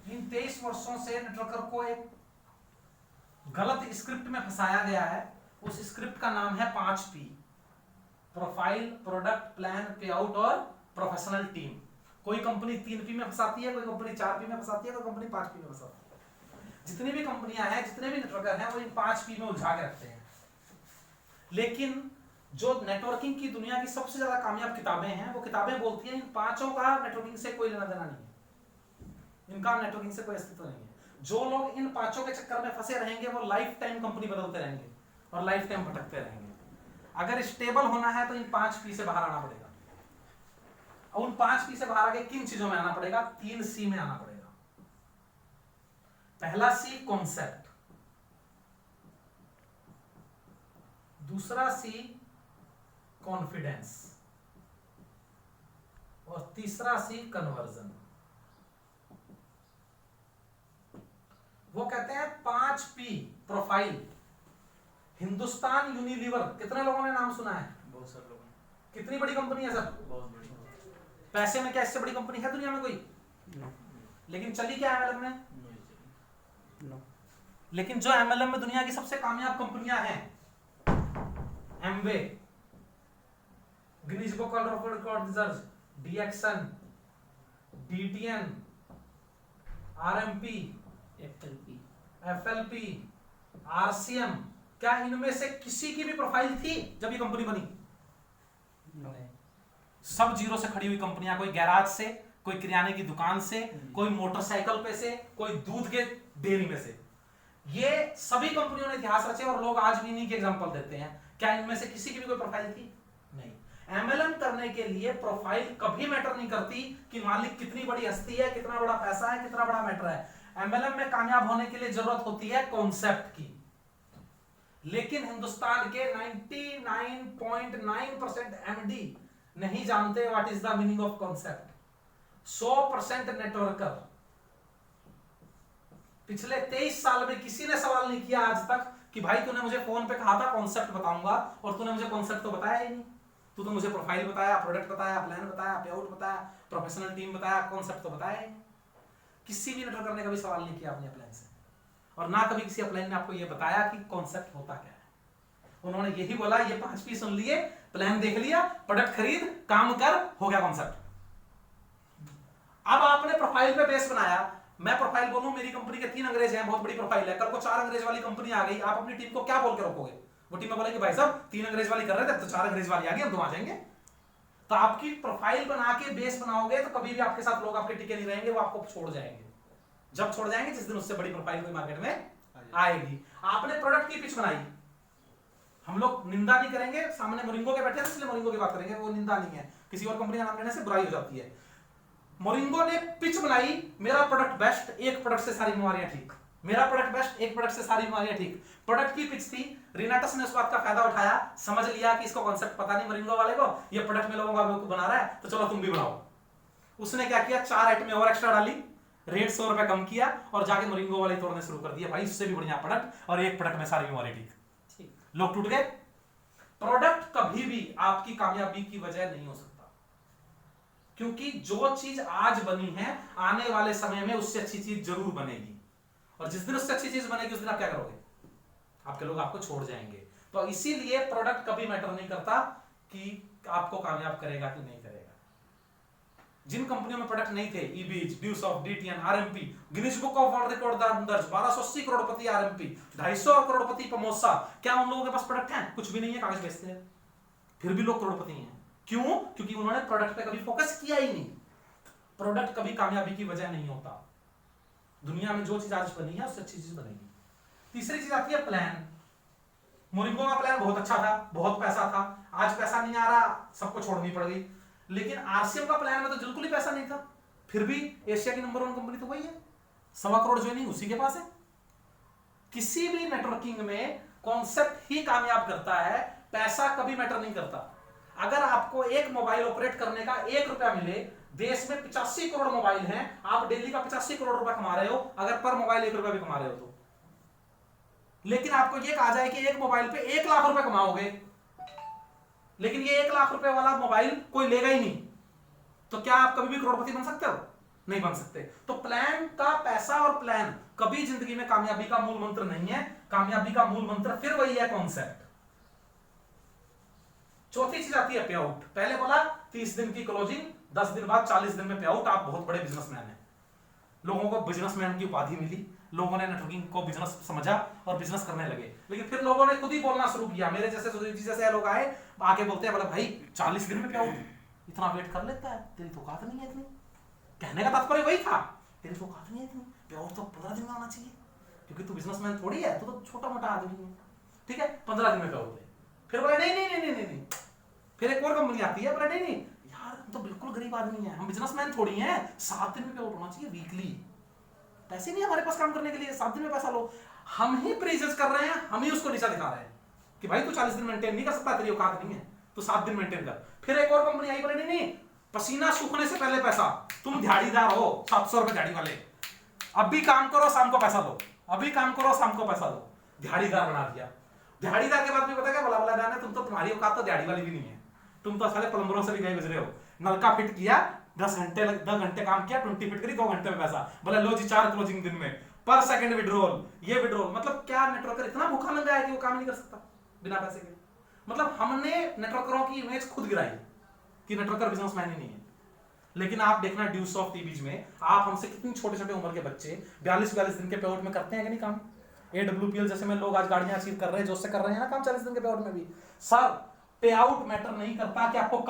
इन 23 वर्षों से नेटवर्कर को एक गलत स्क्रिप्ट में फंसाया गया है। उस स्क्रिप्ट का नाम है 5P: प्रोफाइल, प्रोडक्ट, प्लान, पे आउट और प्रोफेशनल टीम। कोई कंपनी 3P में फंसाती है, कोई कंपनी 4P में फंसाती है, कोई कंपनी 5P में फंसाती है। जितनी भी कंपनियां हैं, जितने भी नेटवर्कर हैं, वो इन 5P में उलझा के रखते हैं। लेकिन जो नेटवर्किंग की दुनिया की सबसे ज्यादा कामयाब किताबें हैं, वो किताबें बोलती हैं इन पांचों का नेटवर्किंग से कोई लेना देना नहीं है, इनका नेटवर्किंग से कोई अस्तित्व नहीं है। जो लोग इन पांचों के चक्कर में फंसे रहेंगे वो लाइफ टाइम कंपनी बदलते रहेंगे और लाइफ टाइम भटकते रहेंगे। अगर स्टेबल होना है तो इन 5P से बाहर आना पड़ेगा। और उन 5P से बाहर आके किन चीजों में आना पड़ेगा? 3C में आना पड़ेगा। पहला C कॉन्सेप्ट, दूसरा C कॉन्फिडेंस और तीसरा C कन्वर्जन। वो कहते हैं 5P प्रोफाइल। हिंदुस्तान यूनिलीवर, कितने लोगों ने नाम सुना है? बहुत सारे लोगों ने। कितनी बड़ी कंपनी है सर? बहुत बड़ी। पैसे में क्या इससे बड़ी कंपनी है दुनिया में कोई? नो। लेकिन चली क्या MLM में? नहीं चली। नो। लेकिन जो MLM में दुनिया की सबसे कामयाब कंपनियां हैं, Amway, Guinness book of records, DXN, DTN, RMP, FLP, RCM, क्या इनमें से किसी की भी प्रोफाइल थी जब ये कंपनी बनी? नहीं। सब जीरो से खड़ी हुई कंपनियां, कोई गैराज से, कोई किराने की दुकान से, कोई मोटरसाइकिल पे से, कोई दूध के डेयरी में से। ये सभी कंपनियों ने इतिहास रचे और लोग आज भी इन्हीं के एग्जांपल देते हैं। क्या इनमें से किसी की भी कोई प्रोफाइल थी? नहीं। MLM करने के लिए प्रोफाइल कभी मैटर नहीं करती कि मालिक कितनी बड़ी हस्ती है, कितना बड़ा पैसा है, कितना बड़ा मैटर है। MLM में कामयाब होने के लिए जरूरत होती है कॉन्सेप्ट की। लेकिन हिंदुस्तान के 99.9% MD नहीं जानते what is the meaning of concept. 100% networker, पिछले 23 साल में किसी ने सवाल नहीं किया आज तक कि भाई तूने मुझे फोन पे कहा था कॉन्सेप्ट बताऊंगा और तूने मुझे कॉन्सेप्ट तो बताया ही नहीं। तू तो मुझे प्रोफाइल बताया, प्रोडक्ट बताया, प्लान बताया, पे आउट बताया, प्रोफेशनल टीम बताया, कॉन्सेप्ट तो बताया ही नहीं। किसी भी नेटवर्कर ने कभी सवाल नहीं किया अपने अपलाइन से, और ना कभी किसी अपलाइन ने आपको यह बताया कि कॉन्सेप्ट होता क्या है। उन्होंने यही बोला, ये 5P सुन लिए, प्लान देख लिया, प्रोडक्ट खरीद, काम कर, हो गया कॉन्सेप्ट। अब आपने प्रोफाइल पे बेस बनाया। मैं प्रोफाइल बोलूं, मेरी कंपनी के 3 अंग्रेज हैं, बहुत बड़ी प्रोफाइल है, कल को 4 अंग्रेज वाली कंपनी आ गई, आप अपनी टीम को क्या बोल के रोकोगे? वो टीम में बोलेगी भाई साहब 3 अंग्रेज वाली कर रहे थे, तो 4 अंग्रेज वाली आ गई, हम तो आ जाएंगे। तो आपकी प्रोफाइल बना के बेस बनाओगे तो कभी भी आपके साथ लोग आपके टिके नहीं रहेंगे, वो आपको छोड़ जाएंगे। जब छोड़ जाएंगे जिस दिन उससे बड़ी प्रोफाइल कोई मार्केट में आएगी। आपने प्रोडक्ट की पिच बनाई, हम लोग निंदा नहीं करेंगे, सामने मोरिंगो के बैठे हैं इसलिए मोरिंगो की बात करेंगे, वो निंदा नहीं है, किसी और कंपनी का नाम लेने से बुराई हो जाती है। मोरिंगो ने पिच बनाई, मेरा प्रोडक्ट बेस्ट, एक प्रोडक्ट से सारी बीमारियां ठीक। मेरा प्रोडक्ट बेस्ट, एक प्रोडक्ट से सारी बीमारियां ठीक। प्रोडक्ट की पिच थी, रिनाटस ने उस बात का फायदा उठाया, समझ लिया कि इसको कॉन्सेप्ट पता नहीं मोरिंगो वाले को, ये प्रोडक्ट में लोगों का बना रहा है, तो चलो तुम भी बनाओ। उसने क्या किया, 4 आइटमें और एक्स्ट्रा डाली, रेट 100 रुपए कम किया और जाके मोरिंगो वाले तोड़ने शुरू कर दिया। भाई इससे भी बढ़िया प्रोडक्ट और एक प्रोडक्ट में सारी बीमारी ठीक। लोग टूट गए। प्रोडक्ट कभी भी आपकी कामयाबी की वजह नहीं हो सकता, क्योंकि जो चीज आज बनी है आने वाले समय में उससे अच्छी चीज जरूर बनेगी, और जिस दिन उससे अच्छी चीज बनेगी उस दिन आप क्या करोगे? आपके लोग आपको छोड़ जाएंगे। तो इसीलिए प्रोडक्ट कभी मैटर नहीं करता कि आपको कामयाब करेगा कि नहीं करेगा। जिन कंपनियों में प्रोडक्ट नहीं थे, ईबीज, ड्यूसॉफ्ट, DTN, RMP, Guinness book of world record दर्ज 1280 करोड़पति आरएमपी, 250 करोड़पति पमोसा, क्या उन लोगों के पास प्रोडक्ट है? कुछ भी नहीं है, कागज बेचते हैं, फिर भी लोग करोड़पति हैं। क्यों? क्योंकि उन्होंने प्रोडक्ट पे कभी फोकस किया ही नहीं। प्रोडक्ट कभी कामयाबी की वजह नहीं होता। दुनिया में जो चीज आज बनी है उससे अच्छी चीज बनेगी। तीसरी चीज आती है प्लान। मोरिंगो का प्लान बहुत अच्छा था, बहुत पैसा था, आज पैसा नहीं आ रहा, सबको छोड़नी पड़ गई। लेकिन आरसीएम का प्लान में तो बिल्कुल ही पैसा नहीं था, फिर भी एशिया की नंबर 1 कंपनी तो वही है, 1.25 करोड़ ज्वाइनिंग उसी के पास है। किसी भी नेटवर्किंग में कॉन्सेप्ट ही कामयाब करता है, पैसा कभी मैटर नहीं करता। अगर आपको एक मोबाइल ऑपरेट करने का 1 रुपया मिले, देश में 85 करोड़ मोबाइल हैं, आप डेली का 85 करोड़ रुपया कमा रहे हो, अगर पर मोबाइल 1 रुपया भी कमा रहे हो तो। लेकिन आपको ये कहा जाए कि एक मोबाइल पे 1 लाख रुपए कमाओगे, लेकिन ये 1 लाख रुपए वाला मोबाइल कोई लेगा ही नहीं, तो क्या आप कभी भी करोड़पति बन सकते हो? नहीं बन सकते। तो प्लान का पैसा और प्लान कभी जिंदगी में कामयाबी का मूल मंत्र नहीं है। कामयाबी का मूल मंत्र फिर वही है, कॉन्सेप्ट। चौथी चीज आती है पे आउट। पहले बोला 30 दिन की क्लोजिंग, 10 दिन बाद 40 दिन में पे आउट। आप बहुत बड़े बिजनेसमैन हैं, लोगों को बिजनेसमैन की उपाधि मिली, लोगों ने नेटवर्किंग को बिजनेस समझा और बिजनेस करने लगे। लेकिन फिर लोगों ने खुद ही बोलना शुरू किया। मेरे जैसे सुधीर जी जैसे लोग आए, आके बोलते हैं बोले भाई 40 दिन में पे आउट, इतना वेट कर लेता है, तेरी तो औकात नहीं है इतनी। कहने का तात्पर्य वही था, तेरी तो औकात नहीं है इतनी, पे आउट तो 15 दिन में आना चाहिए, क्योंकि तू बिजनेसमैन थोड़ी है, तू तो छोटा मोटा आदमी है। ठीक है, 15 दिन में पे आउट। फिर बोले नहीं नहीं नहीं नहीं नहीं, नहीं। फिर एक और कंपनी आती है, बोले नहीं नहीं यार हम तो बिल्कुल गरीब आदमी है, हम बिजनेसमैन थोड़ी हैं, 7 दिन में पे आउट होना चाहिए वीकली। पैसे नहीं हमारे पास काम करने के लिए, 7 दिन में पैसा लो। हम ही प्रेजेस कर रहे हैं, हम ही उसको नीचा दिखा रहे हैं कि भाई तू 40 दिन मेंटेन नहीं कर सकता, तेरी औकात नहीं है, तू 7 दिन मेंटेन कर। फिर एक और कंपनी आई, बोले नहीं नहीं पसीना सूखने से पहले पैसा, तुम दिहाड़ीदार हो, 700 रुपए दिहाड़ी वाले, अभी काम करो शाम को पैसा दो, अभी काम करो शाम को पैसा दो, दिहाड़ीदार बना दिया। दिहाड़ीदार के बाद भी पता क्या बोला, बोला जाने तुम तो, तुम्हारी औकात तो दिहाड़ी वाली भी नहीं है, तुम तो साले प्लम्बरों से भी गए गुजरे हो। नलका फिट किया, 10 घंटे काम किया, 20 फिट करी, 2 घंटे में पैसा। बोले लो जी 4 क्लोजिंग दिन में, पर सेकंड विड्रॉल, ये विड्रॉल। मतलब क्या नेटवर्कर इतना भूखा लगा है कि वो काम नहीं कर सकता बिना पैसे के। मतलब हमने नेटवर्करों की इमेज खुद गिराई कि नेटवर्कर बिजनेसमैन ही नहीं है। लेकिन आप देखना ड्यूस ऑफ टीबीज में, आप हमसे कितनी छोटे छोटे उम्र के बच्चे 42 दिन के पे आउट में करते हैं कि नहीं काम। AWPL जैसे में लोग आज गाड़ियां अचीव कर रहे हैं, जो उससे कर रहे हैं ना काम 40 दिन के पे आउट में भी। सर पे आउट मैटर नहीं करता कि आपको